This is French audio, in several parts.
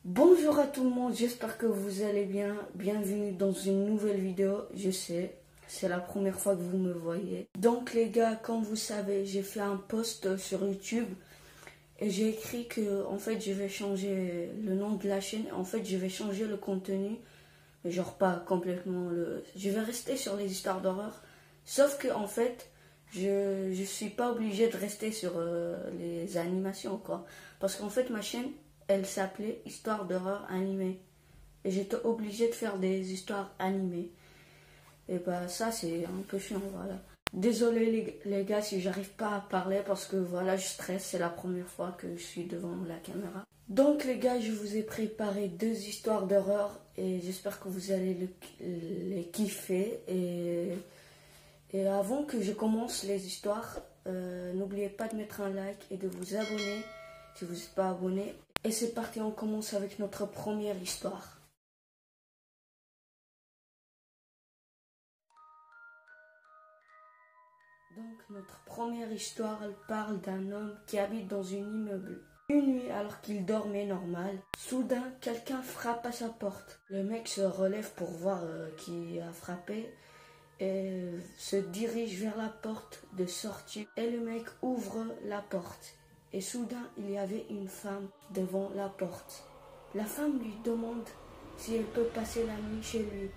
Bonjour à tout le monde, j'espère que vous allez bien. Bienvenue dans une nouvelle vidéo. Je sais, c'est la première fois que vous me voyez. Donc les gars, comme vous savez, j'ai fait un post sur YouTube et j'ai écrit que en fait je vais changer le nom de la chaîne. En fait, je vais changer le contenu, mais genre pas complètement je vais rester sur les histoires d'horreur. Sauf que en fait, je suis pas obligée de rester sur les animations quoi. Parce qu'en fait ma chaîne elle s'appelait Histoire d'horreur animée. Et j'étais obligée de faire des histoires animées. Et bah ça c'est un peu chiant, voilà. Désolé les gars si j'arrive pas à parler parce que voilà, je stresse, c'est la première fois que je suis devant la caméra. Donc les gars, je vous ai préparé deux histoires d'horreur et j'espère que vous allez les kiffer. Et avant que je commence les histoires, n'oubliez pas de mettre un like et de vous abonner si vous n'êtes pas abonné. Et c'est parti, on commence avec notre première histoire. Donc notre première histoire, elle parle d'un homme qui habite dans un immeuble. Une nuit, alors qu'il dormait normal, soudain, quelqu'un frappe à sa porte. Le mec se relève pour voir qui a frappé et se dirige vers la porte de sortie. Et le mec ouvre la porte. Et soudain, il y avait une femme devant la porte. La femme lui demande si elle peut passer la nuit chez lui,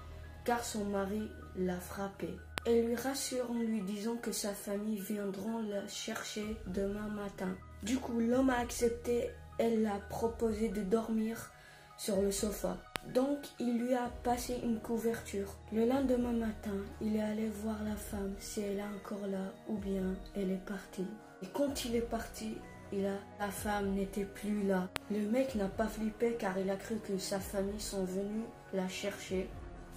car son mari l'a frappée. Elle lui rassure en lui disant que sa famille viendront la chercher demain matin. Du coup, l'homme a accepté. Elle l'a proposé de dormir sur le sofa. Donc, il lui a passé une couverture. Le lendemain matin, il est allé voir la femme si elle est encore là ou bien elle est partie. Et quand il est parti, la femme n'était plus là. Le mec n'a pas flippé car il a cru que sa famille sont venus la chercher.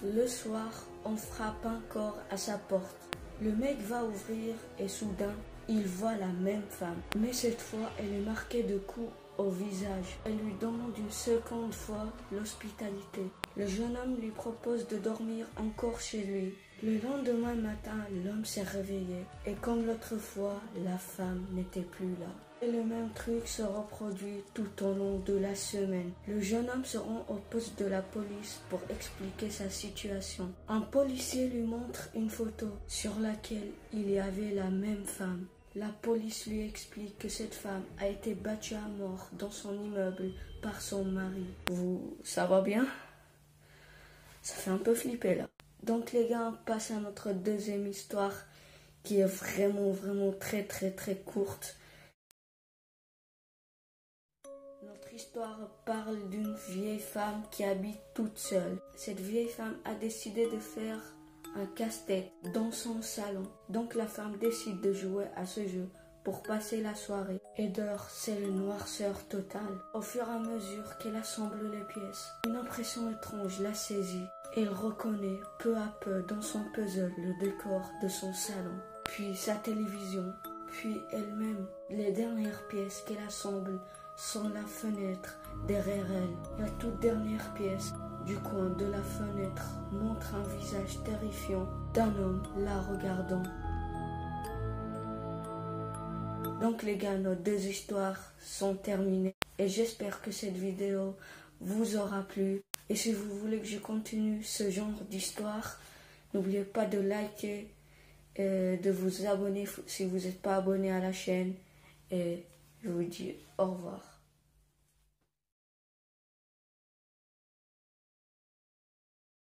Le soir, on frappe encore à sa porte. Le mec va ouvrir et soudain, il voit la même femme. Mais cette fois, elle est marquée de coups au visage. Elle lui demande une seconde fois l'hospitalité. Le jeune homme lui propose de dormir encore chez lui. Le lendemain matin, l'homme s'est réveillé et comme l'autre fois, la femme n'était plus là. Et le même truc se reproduit tout au long de la semaine. Le jeune homme se rend au poste de la police pour expliquer sa situation. Un policier lui montre une photo sur laquelle il y avait la même femme. La police lui explique que cette femme a été battue à mort dans son immeuble par son mari. Ça va bien? Ça fait un peu flipper là. Donc les gars, on passe à notre deuxième histoire qui est vraiment très courte. Notre histoire parle d'une vieille femme qui habite toute seule. Cette vieille femme a décidé de faire un casse-tête dans son salon. Donc la femme décide de jouer à ce jeu pour passer la soirée. Et dehors, c'est le noirceur total. Au fur et à mesure qu'elle assemble les pièces, une impression étrange la saisit. Elle reconnaît peu à peu dans son puzzle le décor de son salon, puis sa télévision, puis elle-même. Les dernières pièces qu'elle assemble sont la fenêtre derrière elle. La toute dernière pièce du coin de la fenêtre montre un visage terrifiant d'un homme la regardant. Donc les gars, nos deux histoires sont terminées et j'espère que cette vidéo vous aura plu. Et si vous voulez que je continue ce genre d'histoire, n'oubliez pas de liker et de vous abonner si vous n'êtes pas abonné à la chaîne. Et je vous dis au revoir.